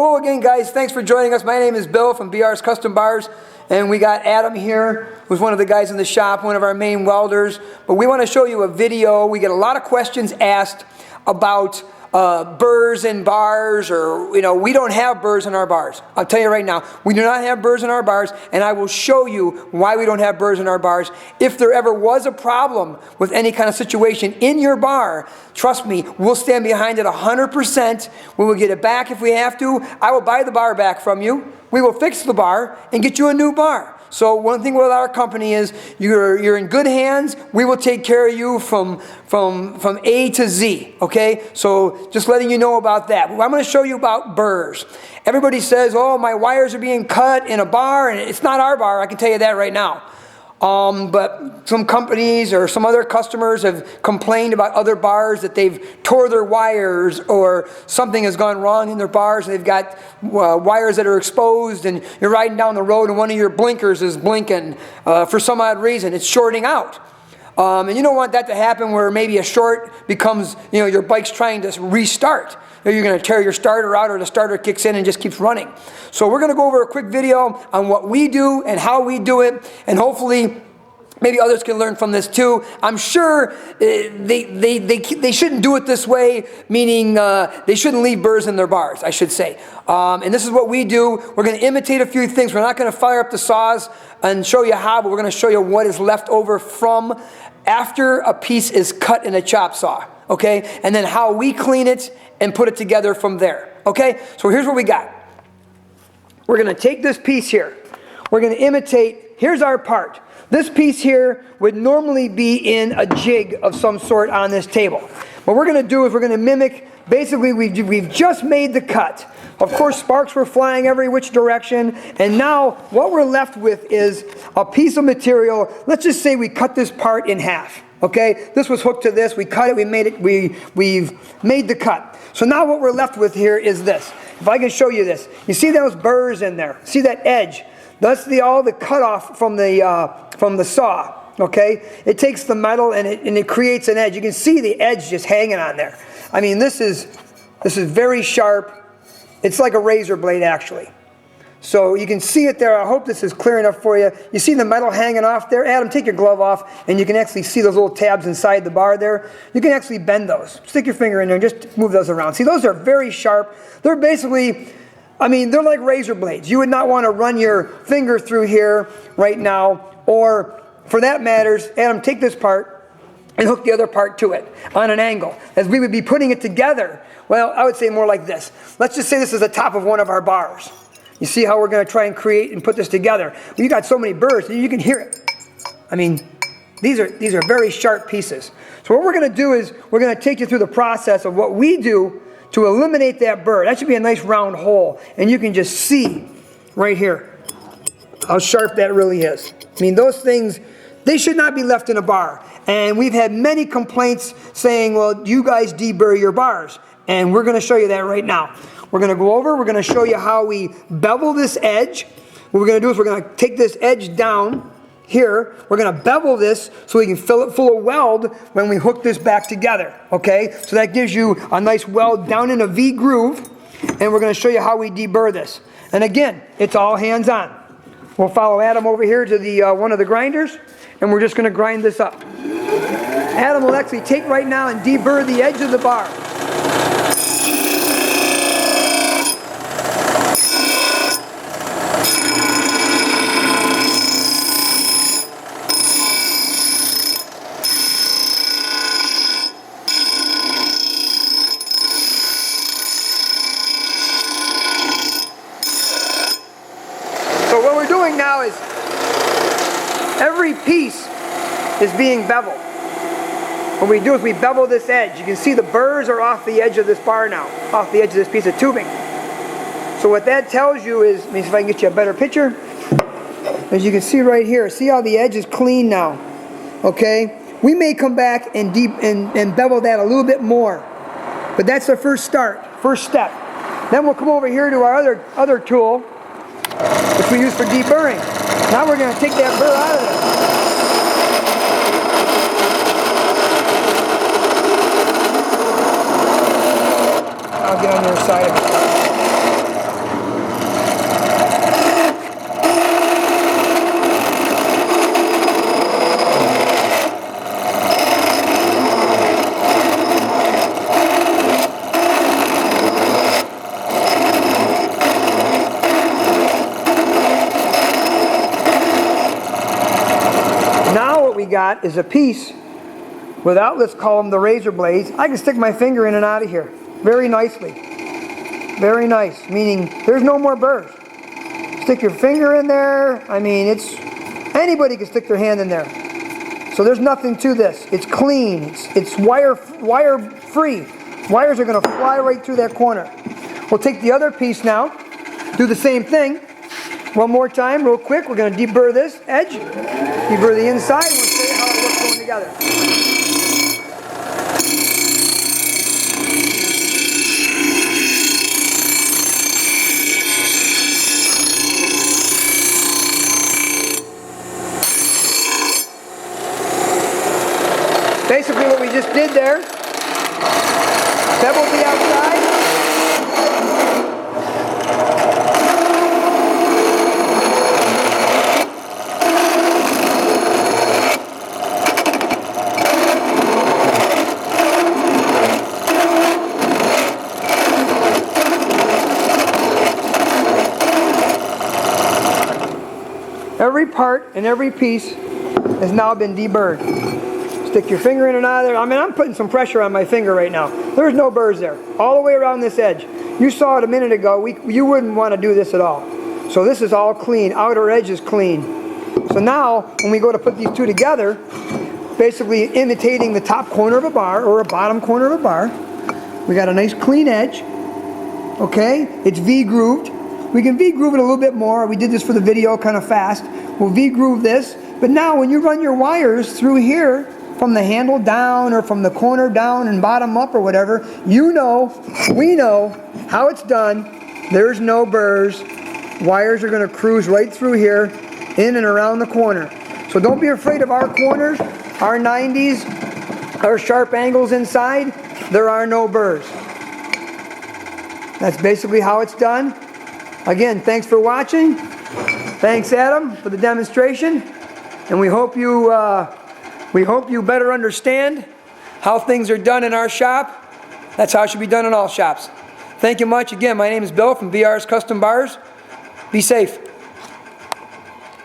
Hello again, guys. Thanks for joining us. My name is Bill from BR's Custom Bars, and we got Adam here, who's one of the guys in the shop, one of our main welders. But we want to show you a video. We get a lot of questions asked about burrs in bars, or we don't have burrs in our bars. I'll tell you right now, we do not have burrs in our bars, and I will show you why we don't have burrs in our bars. If there ever was a problem with any kind of situation in your bar, trust me, we'll stand behind it 100%. We will get it back if we have to. I will buy the bar back from you. We will fix the bar and get you a new bar. So one thing with our company is you're in good hands. We will take care of you from A to Z, okay? So just letting you know about that. But I'm going to show you about burrs. Everybody says, oh, my wires are being cut in a bar, and it's not our bar. I can tell you that right now. But some companies or some other customers have complained about other bars that they've tore their wires, or something has gone wrong in their bars. They've got wires that are exposed, and you're riding down the road and one of your blinkers is blinking for some odd reason. It's shorting out. And you don't want that to happen where maybe a short becomes, your bike's trying to restart. You're going to tear your starter out, or the starter kicks in and just keeps running. So we're going to go over a quick video on what we do and how we do it, and hopefully maybe others can learn from this too. I'm sure they shouldn't do it this way, meaning they shouldn't leave burrs in their bars, I should say. And this is what we do. We're going to imitate a few things. We're not going to fire up the saws and show you how, but we're going to show you what is left over from after a piece is cut in a chop saw, okay? And then how we clean it and put it together from there, okay? So here's what we got. We're going to take this piece here. We're going to imitate, here's our part. This piece here would normally be in a jig of some sort on this table. What we're going to do is we're going to mimic, basically we've just made the cut. Of course, sparks were flying every which direction, and now what we're left with is a piece of material. Let's just say we cut this part in half. Okay, this was hooked to this. We cut it. We made it. We've made the cut. So now what we're left with here is this. If I can show you this, you see those burrs in there. See that edge? That's all the cutoff from the saw. Okay, it takes the metal and it creates an edge. You can see the edge just hanging on there. I mean, this is very sharp. It's like a razor blade, actually. So you can see it there. I hope this is clear enough for you. You see the metal hanging off there? Adam, take your glove off, and you can actually see those little tabs inside the bar there. You can actually bend those. Stick your finger in there and just move those around. See, those are very sharp. They're basically, they're like razor blades. You would not want to run your finger through here right now, or for that matters, Adam, take this part and hook the other part to it on an angle, as we would be putting it together. Well, I would say more like this. Let's just say this is the top of one of our bars. You see how we're going to try and create and put this together. Well, you got so many burrs, you can hear it. I mean, these are very sharp pieces. So what we're going to do is we're going to take you through the process of what we do to eliminate that burr. That should be a nice round hole, and you can just see right here how sharp that really is. I mean, those things, they should not be left in a bar. And we've had many complaints saying, well, you guys deburr your bars. And we're going to show you that right now. We're going to go over, we're going to show you how we bevel this edge. What we're going to do is we're going to take this edge down here. We're going to bevel this so we can fill it full of weld when we hook this back together, okay? So that gives you a nice weld down in a V groove, and we're going to show you how we deburr this. And again, it's all hands on. We'll follow Adam over here to the one of the grinders, and we're just going to grind this up. Adam will actually take right now and deburr the edge of the bar. So what we're doing now is every piece is being beveled. What we do is we bevel this edge. You can see the burrs are off the edge of this bar now, off the edge of this piece of tubing. So what that tells you is, let me see if I can get you a better picture. As you can see right here, see how the edge is clean now, okay? We may come back and bevel that a little bit more, but that's the first step. Then we'll come over here to our other tool, which we use for deburring. Now we're going to take that burr out of there. I'll get on the other side of it. got is a piece without, let's call them the razor blades. I can stick my finger in and out of here very nicely. Very nice, meaning there's no more burrs. Stick your finger in there. I mean, anybody can stick their hand in there. So there's nothing to this. It's clean. It's wire free. Wires are going to fly right through that corner. We'll take the other piece now. Do the same thing. One more time, real quick. We're going to deburr this edge. Deburr the inside. We'll show you how it looks going together. Basically what we just did there, beveled the outside. Every part and every piece has now been deburred. Stick your finger in and out of there. I mean, I'm putting some pressure on my finger right now. There's no burrs there. All the way around this edge. You saw it a minute ago. You wouldn't want to do this at all. So this is all clean. Outer edge is clean. So now, when we go to put these two together, basically imitating the top corner of a bar or a bottom corner of a bar, we got a nice clean edge. Okay? It's V-grooved. We can V-groove it a little bit more. We did this for the video kind of fast. We'll V-groove this. But now when you run your wires through here, from the handle down or from the corner down and bottom up or whatever, you know, we know how it's done. There's no burrs. Wires are going to cruise right through here, in and around the corner. So don't be afraid of our corners, our 90s, our sharp angles inside. There are no burrs. That's basically how it's done. Again, thanks for watching. Thanks, Adam, for the demonstration. And we hope you better understand how things are done in our shop. That's how it should be done in all shops. Thank you much. Again, my name is Bill from BR's Custom Bars. Be safe.